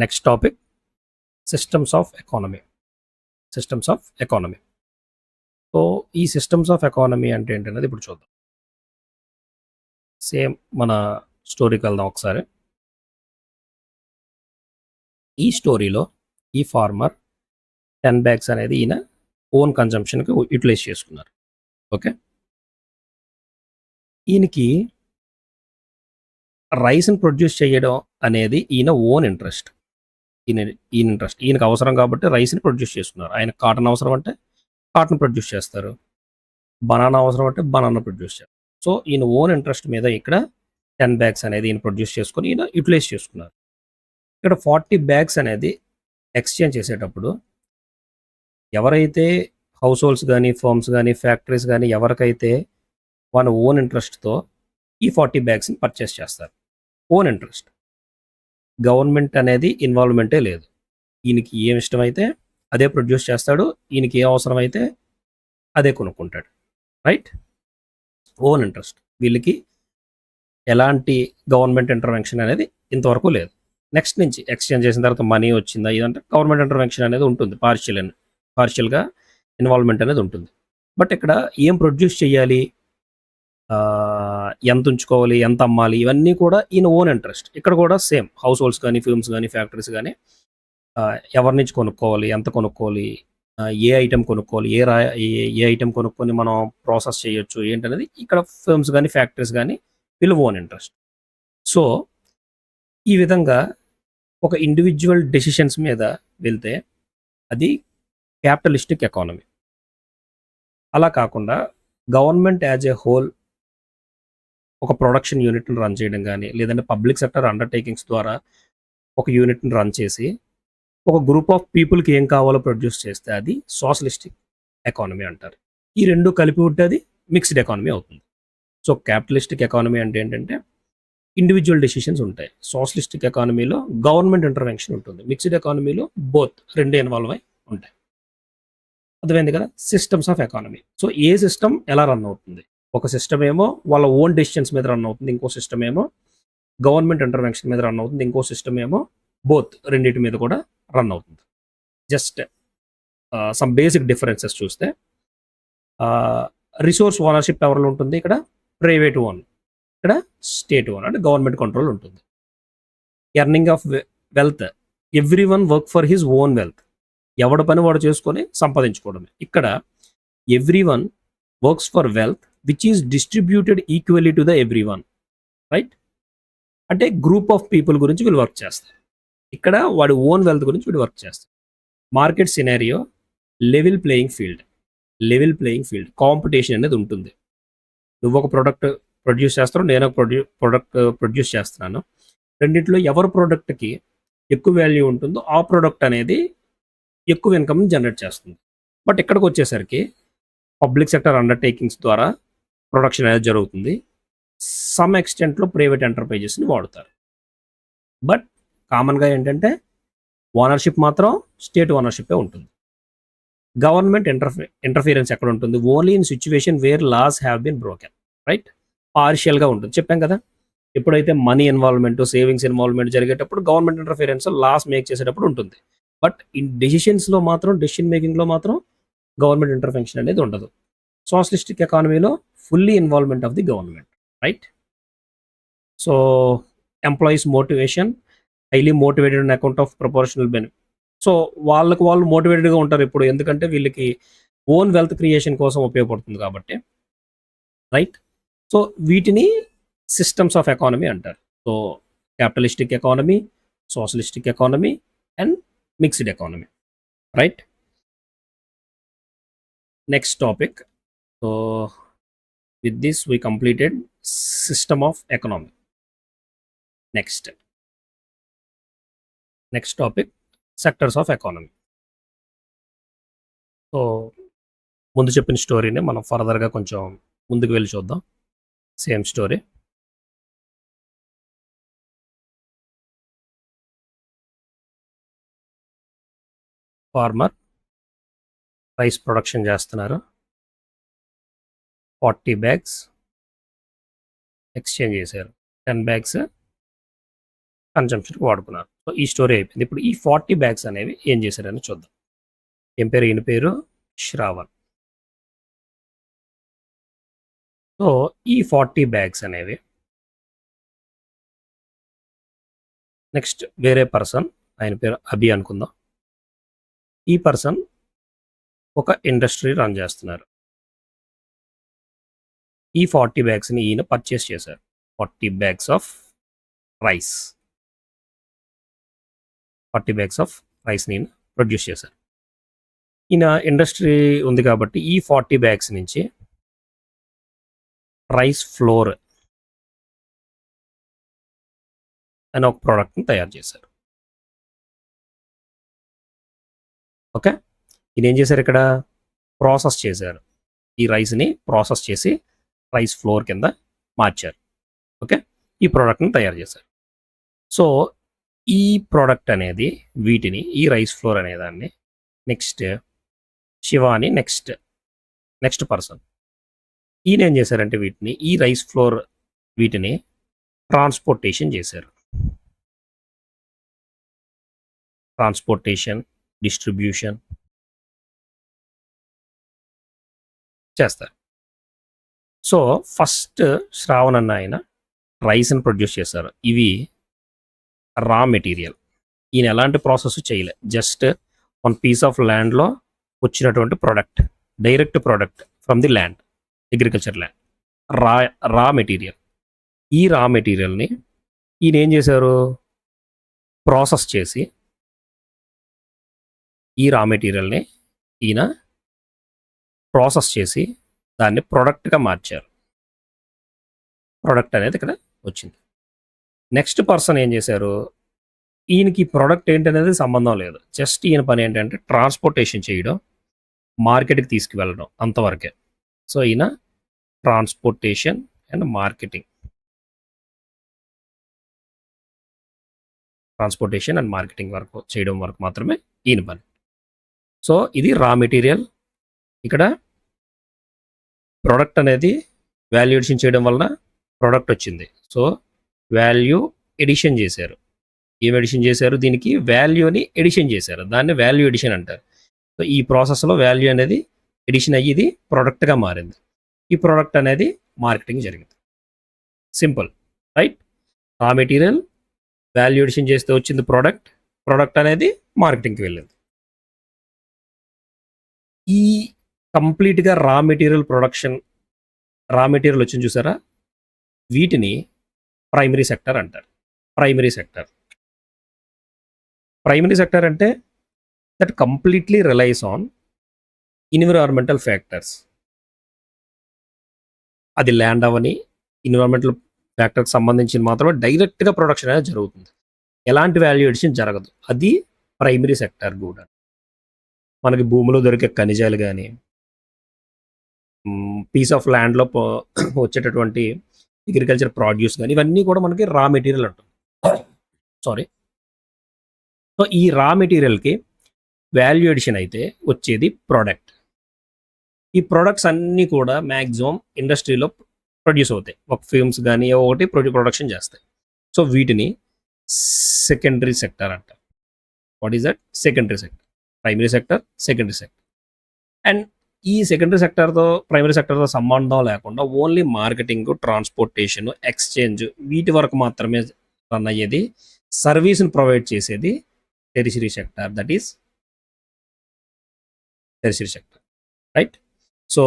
Next topic systems of economy. Systems of economy. So ఈ systems of economy అంటే ఏంటనేది ఇప్పుడు చూద్దాం. సేమ్ మన స్టోరీకి వెళ్దాం ఒకసారి. ఈ స్టోరీలో ఈ ఫార్మర్ 10 బ్యాగ్స్ అనేది ఈయన ఓన్ కన్జంప్షన్కి యూటిలైజ్ చేసుకున్నారు. ఓకే, ఈయనకి రైస్ని ప్రొడ్యూస్ చేయడం అనేది ఈయన ఓన్ ఇంట్రెస్ట్. ఈయనకి అవసరం కాబట్టి రైస్ని ప్రొడ్యూస్ చేసుకున్నారు. ఆయన కాటన్ అవసరం అంటే కాటన్ ప్రొడ్యూస్ చేస్తారు, బనానా అవసరం అంటే బనానా ప్రొడ్యూస్ చేస్తారు. సో ఈయన ఓన్ ఇంట్రెస్ట్ మీద ఇక్కడ 10 బ్యాగ్స్ అనేది ఈయన ప్రొడ్యూస్ చేసుకొని ఈయన యూటిలైజ్ చేసుకున్నారు. ఇక్కడ 40 బ్యాగ్స్ అనేది ఎక్స్చేంజ్ చేసేటప్పుడు ఎవరైతే హౌస్ హోల్డ్స్ కానీ, ఫర్మ్స్ కానీ, ఫ్యాక్టరీస్ కానీ ఎవరికైతే వాళ్ళ ఓన్ ఇంట్రెస్ట్తో ఈ 40 బ్యాగ్స్ని పర్చేస్ చేస్తారు. ఓన్ ఇంట్రెస్ట్, గవర్నమెంట్ అనేది ఇన్వాల్వ్మెంటే లేదు. ఈయనకి ఏమి ఇష్టమైతే అదే ప్రొడ్యూస్ చేస్తాడు, ఈయనకి ఏ అవసరం అయితే అదే కొనుక్కుంటాడు. Right, own interest. వీళ్ళకి ఎలాంటి గవర్నమెంట్ ఇంటర్వెన్షన్ అనేది ఇంతవరకు లేదు. నెక్స్ట్ నుంచి ఎక్స్చేంజ్ చేసిన తర్వాత మనీ వచ్చిందా ఇదంటే గవర్నమెంట్ ఇంటర్వెన్షన్ అనేది ఉంటుంది, పార్షియల్గా ఇన్వాల్వ్మెంట్ అనేది ఉంటుంది. బట్ ఇక్కడ ఏం ప్రొడ్యూస్ చేయాలి, ఎంత ఉంచుకోవాలి, ఎంత అమ్మాలి, ఇవన్నీ కూడా ఈయన ఓన్ ఇంట్రెస్ట్. ఇక్కడ కూడా సేమ్ హౌస్ హోల్డ్స్ కానీ, ఫిల్మ్స్ కానీ, ఫ్యాక్టరీస్ కానీ ఎవరి నుంచి కొనుక్కోవాలి, ఎంత కొనుక్కోవాలి, ఏ ఐటెం కొనుక్కోవాలి, ఏ ఐటెం కొనుక్కొని మనం ప్రాసెస్ చేయొచ్చు ఏంటనేది ఇక్కడ ఫిల్మ్స్ కానీ, ఫ్యాక్టరీస్ కానీ వీళ్ళు ఓన్ ఇంట్రెస్ట్. సో ఈ విధంగా ఒక ఇండివిజువల్ డెసిషన్స్ మీద వెళ్తే అది క్యాపిటలిస్టిక్ ఎకానమీ. అలా కాకుండా గవర్నమెంట్ యాజ్ ఏ హోల్ ఒక ప్రొడక్షన్ యూనిట్ని రన్ చేయడం కానీ, లేదంటే పబ్లిక్ సెక్టర్ అండర్టేకింగ్స్ ద్వారా ఒక యూనిట్ని రన్ చేసి ఒక గ్రూప్ ఆఫ్ పీపుల్కి ఏం కావాలో ప్రొడ్యూస్ చేస్తే అది సోషలిస్టిక్ ఎకానమీ అంటారు. ఈ రెండు కలిపి ఉంటే అది మిక్స్డ్ ఎకానమీ అవుతుంది. సో క్యాపిటలిస్టిక్ ఎకానమీ అంటే ఏంటంటే ఇండివిజువల్ డెసిషన్స్ ఉంటాయి, సోషలిస్టిక్ ఎకానమీలో గవర్నమెంట్ ఇంటర్వెన్షన్ ఉంటుంది, మిక్స్డ్ ఎకానమీలో బోత్ రెండు ఇన్వాల్వ్ అయి ఉంటాయి. అర్థమైంది కదా, systems of economy. So A system ఎలా రన్ అవుతుంది, ఒక సిస్టమ్ ఏమో వాళ్ళ ఓన్ డెసిషన్స్ మీద రన్ అవుతుంది, ఇంకో సిస్టమ్ ఏమో గవర్నమెంట్ ఇంటర్వెన్షన్ మీద రన్ అవుతుంది, ఇంకో సిస్టమ్ ఏమో బోత్ రెండింటి మీద కూడా రన్ అవుతుంది. జస్ట్ సమ్ బేసిక్ డిఫరెన్సెస్ చూస్తే రిసోర్స్ ఓనర్షిప్ ఎవరిలో ఉంటుంది, ఇక్కడ ప్రైవేట్ ఓన్, ఇక్కడ స్టేట్ ఓన్ అంటే గవర్నమెంట్ కంట్రోల్ ఉంటుంది. Earning of wealth, every one work for his own wealth, ఎవడ పని వాడు చేసుకొని సంపాదించుకోవడమే. ఇక్కడ every one works for wealth which is distributed equally to the every one. Right, అంటే గ్రూప్ ఆఫ్ పీపుల్ గురించి వీళ్ళు వర్క్ చేస్తారు, ఇక్కడ వాడి ఓన్ వెల్త్ గురించి వీడు వర్క్ చేస్తారు. Market scenario level playing field, competition అనేది ఉంటుంది. నువ్వు ఒక ప్రోడక్ట్ ప్రొడ్యూస్ చేస్తావు, నేను ఒక ప్రోడక్ట్ ప్రొడ్యూస్ చేస్తున్నాను, రెండింటిలో ఎవరి ప్రోడక్ట్కి ఎక్కువ వాల్యూ ఉంటుందో ఆ ప్రోడక్ట్ అనేది ఎక్కువ ఇన్కమ్ని జనరేట్ చేస్తుంది. బట్ ఇక్కడికి వచ్చేసరికి పబ్లిక్ సెక్టర్ అండర్టేకింగ్స్ ద్వారా ప్రొడక్షన్ అనేది జరుగుతుంది, సమ్ ఎక్స్టెంట్లో ప్రైవేట్ ఎంటర్ప్రైజెస్ని వాడుతారు. బట్ కామన్గా ఏంటంటే ఓనర్షిప్ మాత్రం స్టేట్ ఓనర్షిప్పే ఉంటుంది. గవర్నమెంట్ ఇంటర్ఫియరెన్స్ ఎక్కడ ఉంటుంది, only in situation where laws have been broken. Right, పార్షియల్గా ఉంటుంది. చెప్పాం కదా, ఎప్పుడైతే మనీ ఇన్వాల్వ్మెంట్, సేవింగ్స్ ఇన్వాల్వ్మెంట్ జరిగేటప్పుడు గవర్నమెంట్ ఇంటర్ఫియరెన్స్ లాస్ మేక్ చేసేటప్పుడు ఉంటుంది. బట్ ఇన్ డెసిషన్స్లో మాత్రం, డెసిషన్ మేకింగ్లో మాత్రం గవర్నమెంట్ ఇంటర్వెన్షన్ అనేది ఉండదు. సోషలిస్టిక్ ఎకానమీలో fully involvement of the government. Right, so employees motivation highly motivated an account of proportional benefit. So వాళ్ళు మోటివేటెడ్గా ఉంటారు ఎప్పుడు, ఎందుకంటే వీళ్ళకి ఓన్ వెల్త్ క్రియేషన్ కోసం ఉపయోగపడుతుంది కాబట్టి. రైట్, సో వీటిని సిస్టమ్స్ ఆఫ్ ఎకానమీ అంటారు. So capitalistic economy, socialistic economy and mixed economy. Right, next topic. So with this we completed system of economy. Next topic sectors of economy. So ముందు చెప్పిన స్టోరీని మనం ఫర్దర్గా కొంచెం ముందుకు వెళ్ళి చూద్దాం. Same story. Farmer rice production చేస్తున్నారు, 40 బ్యాగ్స్ ఎక్స్చేంజ్ చేశారు, 10 బ్యాగ్స్ కన్జంప్షన్కి వాడుకున్నారు. సో ఈ స్టోరీ అయిపోయింది. ఇప్పుడు ఈ 40 బ్యాగ్స్ అనేవి ఏం చేశారని చూద్దాం. ఏం పేరు? ఈయన పేరు శ్రావణ్. సో ఈ 40 బ్యాగ్స్ అనేవి నెక్స్ట్ వేరే పర్సన్, ఆయన పేరు అభి అనుకుందాం. ఈ పర్సన్ ఒక ఇండస్ట్రీ రన్ చేస్తున్నారు. ఈ 40 బ్యాగ్స్ని ఈయన పర్చేస్ చేశారు. 40 bags of rice. 40 bags of రైస్ని ఈయన ప్రొడ్యూస్ చేశారు. ఈయన ఇండస్ట్రీ ఉంది కాబట్టి ఈ 40 బ్యాగ్స్ నుంచి రైస్ ఫ్లోర్ అనే ఒక ప్రోడక్ట్ని తయారు చేశారు. ఓకే, ఈయన ఏం చేశారు? ఇక్కడ ప్రాసెస్ చేశారు. ఈ రైస్ని ప్రాసెస్ చేసి రైస్ ఫ్లోర్ కింద మార్చారు. ఓకే, ఈ ప్రోడక్ట్ని తయారు చేశారు. సో ఈ ప్రోడక్ట్ అనేది వీటిని, ఈ రైస్ ఫ్లోర్ అనే దాన్ని నెక్స్ట్ శివాని నెక్స్ట్ పర్సన్ ఈయన ఏం చేశారంటే వీటిని, ఈ రైస్ ఫ్లోర్ వీటిని ట్రాన్స్పోర్టేషన్ చేశారు. ట్రాన్స్పోర్టేషన్, డిస్ట్రిబ్యూషన్ చేస్తారు. సో ఫస్ట్ శ్రావణ్ అన్న ఆయన రైస్ని ప్రొడ్యూస్ చేశారు. ఇవి రా మెటీరియల్. ఈయన ఎలాంటి ప్రాసెస్ చేయలే, జస్ట్ వన్ పీస్ ఆఫ్ ల్యాండ్లో వచ్చినటువంటి product, direct product from the land, agriculture land, raw material. ఈ రా మెటీరియల్ని ఈయన ఏం చేశారు? ప్రాసెస్ చేసి ఈ రా మెటీరియల్ని ఈయన ప్రాసెస్ చేసి దాన్ని ప్రోడక్ట్గా మార్చారు. ప్రోడక్ట్ అనేది ఇక్కడ వచ్చింది. నెక్స్ట్ పర్సన్ ఏం చేశారు? ఈయనకి ప్రోడక్ట్ ఏంటనేది సంబంధం లేదు, జస్ట్ ఈయన పని ఏంటంటే ట్రాన్స్పోర్టేషన్ చేయడం, మార్కెట్కి తీసుకువెళ్ళడం, అంతవరకే. సో ఈయన transportation and marketing, transportation and marketing వరకు చేయడం వరకు మాత్రమే ఈయన పని. సో ఇది రా మెటీరియల్. ఇక్కడ ప్రోడక్ట్ అనేది వాల్యూ ఎడిషన్ చేయడం వలన ప్రోడక్ట్ వచ్చింది. సో వాల్యూ ఎడిషన్ చేశారు. ఏం ఎడిషన్ చేశారు? దీనికి వాల్యూని ఎడిషన్ చేశారు, దాన్ని వాల్యూ ఎడిషన్ అంటారు. సో ఈ ప్రాసెస్లో వాల్యూ అనేది ఎడిషన్ అయ్యి ఇది ప్రోడక్ట్గా మారింది. ఈ ప్రోడక్ట్ అనేది మార్కెటింగ్ జరిగింది. Simple, right? Raw material value edition చేస్తే వచ్చింది ప్రోడక్ట్, ప్రోడక్ట్ అనేది మార్కెటింగ్కి వెళ్ళింది. ఈ కంప్లీట్గా raw material production, raw material వచ్చింది చూసారా, వీటిని ప్రైమరీ సెక్టర్ అంటారు. ప్రైమరీ సెక్టర్ అంటే that completely relies on environmental factors. అది ల్యాండ్ అవని, ఎన్విరాన్మెంటల్ ఫ్యాక్టర్కి సంబంధించి మాత్రమే డైరెక్ట్గా ప్రొడక్షన్ అనేది జరుగుతుంది, ఎలాంటి వాల్యూ ఎడిషన్ జరగదు. అది ప్రైమరీ సెక్టర్ కూడా. మనకి భూమిలో దొరికే ఖనిజాలు కానీ, పీస్ ఆఫ్ ల్యాండ్లో వచ్చేటటువంటి అగ్రికల్చర్ ప్రొడ్యూస్ కానీ, ఇవన్నీ కూడా మనకి రా మెటీరియల్ అంటుంది. సారీ. సో ఈ రా మెటీరియల్కి వాల్యూ ఎడిషన్ అయితే వచ్చేది ప్రోడక్ట్. ఈ ప్రొడక్ట్స్ అన్నీ కూడా మ్యాక్సిమం ఇండస్ట్రీలో ప్రొడ్యూస్ అవుతాయి, ఒక ఫిల్మ్స్ కానీ ఒకటి ప్రొడక్షన్ చేస్తాయి. సో వీటిని సెకండరీ సెక్టర్ అంటారు. What is that? Secondary sector. Primary sector, secondary sector. And ఈ సెకండరీ సెక్టర్తో ప్రైమరీ సెక్టర్తో సంబంధం లేకుండా ఓన్లీ మార్కెటింగ్, ట్రాన్స్పోర్టేషన్, ఎక్స్చేంజ్ వీటి వరకు మాత్రమే రన్ అయ్యేది, సర్వీస్ని ప్రొవైడ్ చేసేది tertiary sector. That is tertiary sector, right? So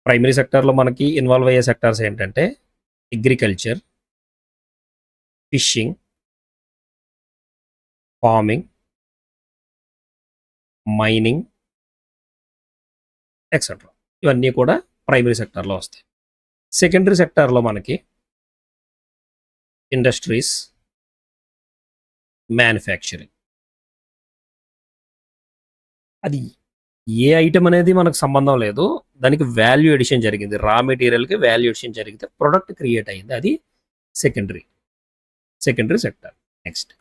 primary సెక్టర్లో మనకి ఇన్వాల్వ్ అయ్యే సెక్టార్స్ ఏంటంటే agriculture, fishing, farming, mining etcetera. ఇవన్నీ కూడా ప్రైమరీ సెక్టార్లో వస్తాయి. సెకండరీ సెక్టార్లో మనకి ఇండస్ట్రీస్, మ్యానుఫ్యాక్చరింగ్. అది ఏ ఐటమ్ అనేది మనకు సంబంధం లేదు, దానికి వాల్యూ ఎడిషన్ జరిగింది, రా మెటీరియల్కి వాల్యూ ఎడిషన్ జరిగితే ప్రొడక్ట్ క్రియేట్ అయింది, అది సెకండరీ సెక్టర్. నెక్స్ట్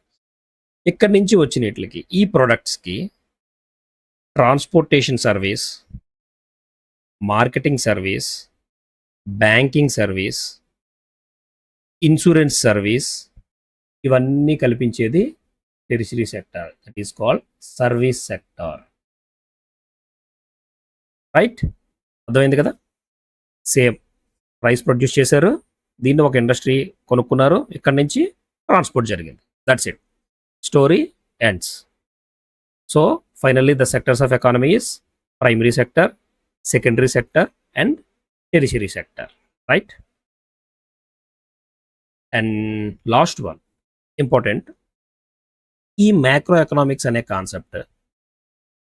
ఇక్కడి నుంచి వచ్చినట్లకి ఈ ప్రొడక్ట్స్కి transportation service, marketing service, banking service, insurance service, ఇవన్నీ కల్పించేది tertiary sector, that is called service sector. Right, అర్థమైంది కదా. సేమ్ రైస్ ప్రొడ్యూస్ చేశారు, దీన్ని ఒక ఇండస్ట్రీ కొనుక్కున్నారు, ఇక్కడ నుంచి ట్రాన్స్పోర్ట్ జరిగింది, that's it, story ends. So finally the sectors of economy is primary sector, secondary sector and tertiary sector. Right, and last one important, ఈ మ్యాక్రో ఎకనామిక్స్ అనే కాన్సెప్ట్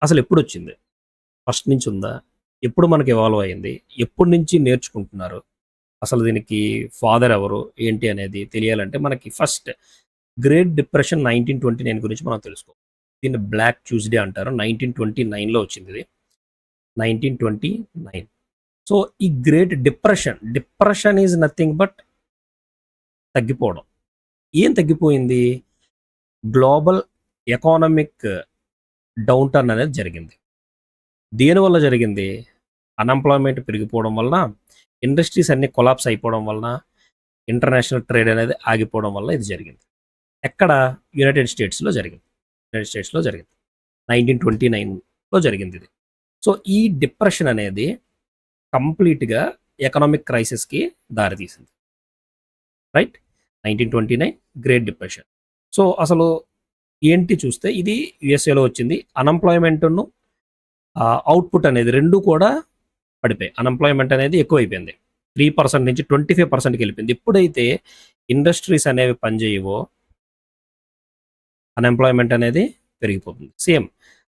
అసలు ఎప్పుడు వచ్చింది? ఫస్ట్ నుంచి ఉందా? ఎప్పుడు మనకి ఇవాల్వ్ అయింది? ఎప్పటి నుంచి నేర్చుకుంటున్నారు? అసలు దీనికి ఫాదర్ ఎవరు ఏంటి అనేది తెలియాలంటే మనకి ఫస్ట్ గ్రేట్ డిప్రెషన్ 1929 గురించి మనం తెలుసుకోవాలి. దీన్ని బ్లాక్ ట్యూస్డే అంటారు. 1929లో వచ్చింది ఇది, 1929. సో ఈ great depression is nothing but తగ్గిపోవడం. ఏం తగ్గిపోయింది? గ్లోబల్ ఎకానమిక్ డౌన్ టర్న్ అనేది జరిగింది. దేనివల్ల జరిగింది? అన్ఎంప్లాయ్మెంట్ పెరిగిపోవడం వలన, ఇండస్ట్రీస్ అన్ని కొలాప్స్ అయిపోవడం వలన, ఇంటర్నేషనల్ ట్రేడ్ అనేది ఆగిపోవడం వల్ల ఇది జరిగింది. ఎక్కడ? యునైటెడ్ స్టేట్స్లో జరిగింది. 1929లో జరిగింది ఇది. సో ఈ డిప్రెషన్ అనేది కంప్లీట్గా ఎకనామిక్ క్రైసిస్కి దారితీసింది. Right, 1929 great depression. సో అసలు ఏంటి చూస్తే ఇది యుఎస్ఏలో వచ్చింది. అన్ఎంప్లాయ్మెంట్ను అవుట్పుట్ అనేది రెండు కూడా పడిపోయి, అన్ఎంప్లాయ్మెంట్ అనేది ఎక్కువైపోయింది, 3% నుంచి 25%కి వెళ్ళిపోయింది. ఎప్పుడైతే ఇండస్ట్రీస్ అనేవి పనిచేయవో అన్ఎంప్లాయ్మెంట్ అనేది పెరిగిపోతుంది. సేమ్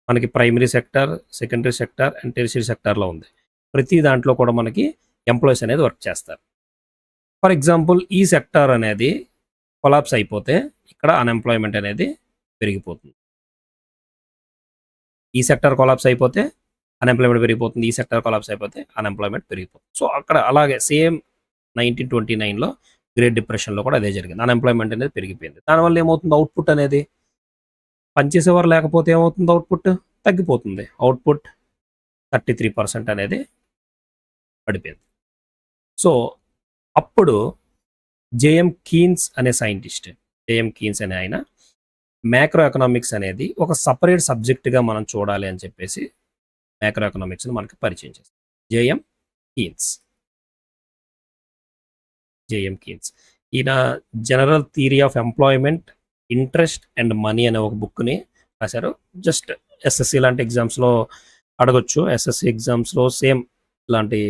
మనకి primary sector, secondary sector and tertiary సెక్టార్లో ఉంది. ప్రతి దాంట్లో కూడా మనకి ఎంప్లాయీస్ అనేది వర్క్ చేస్తారు. ఫర్ ఎగ్జాంపుల్ ఈ సెక్టార్ అనేది కొలాప్స్ అయిపోతే ఇక్కడ అన్ఎంప్లాయ్మెంట్ అనేది పెరిగిపోతుంది. ఈ సెక్టర్ కొలాప్స్ అయిపోతే అన్ఎంప్లాయ్మెంట్ పెరిగిపోతుంది, ఈ సెక్టర్ కొలాప్స్ అయిపోతే అన్ఎంప్లాయ్మెంట్ పెరిగిపోతుంది. సో అక్కడ అలాగే సేమ్ 1929లో గ్రేట్ డిప్రెషన్లో కూడా అదే జరిగింది. అన్ఎంప్లాయ్మెంట్ అనేది పెరిగిపోయింది. దానివల్ల ఏమవుతుంది? అవుట్పుట్ అనేది, పనిచేసేవారు లేకపోతే ఏమవుతుంది? అవుట్పుట్ తగ్గిపోతుంది. అవుట్పుట్ 33% అనేది పడిపోయింది. సో అప్పుడు జేఎం కీన్స్ అనే సైంటిస్ట్, జేఎం కీన్స్ అనే ఆయన మ్యాక్రో ఎకనామిక్స్ అనేది ఒక సపరేట్ సబ్జెక్ట్గా మనం చూడాలి అని చెప్పేసి మ్యాక్రో ఎకనామిక్స్ని మనకి పరిచయం చేస్తారు. JM Keynes. ఈయన general theory of employment, interest and money అనే ఒక బుక్ని రాశారు. జస్ట్ ఎస్ఎస్సి లాంటి ఎగ్జామ్స్లో అడగొచ్చు. ఎస్ఎస్సి ఎగ్జామ్స్లో సేమ్ ఇలాంటి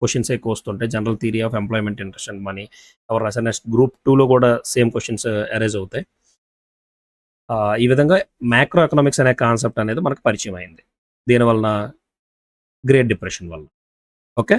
క్వశ్చన్స్ ఎక్కువ వస్తుంటాయి. General theory of employment, interest and money ఎవరు రాశారు. నెక్స్ట్ గ్రూప్ 2లో కూడా సేమ్ క్వశ్చన్స్ అరైజ్ అవుతాయి. ఈ విధంగా మ్యాక్రో ఎకనామిక్స్ అనే కాన్సెప్ట్ అనేది మనకు పరిచయం అయింది. దీనివలన గ్రేట్ డిప్రెషన్ వల్ల. ఓకే.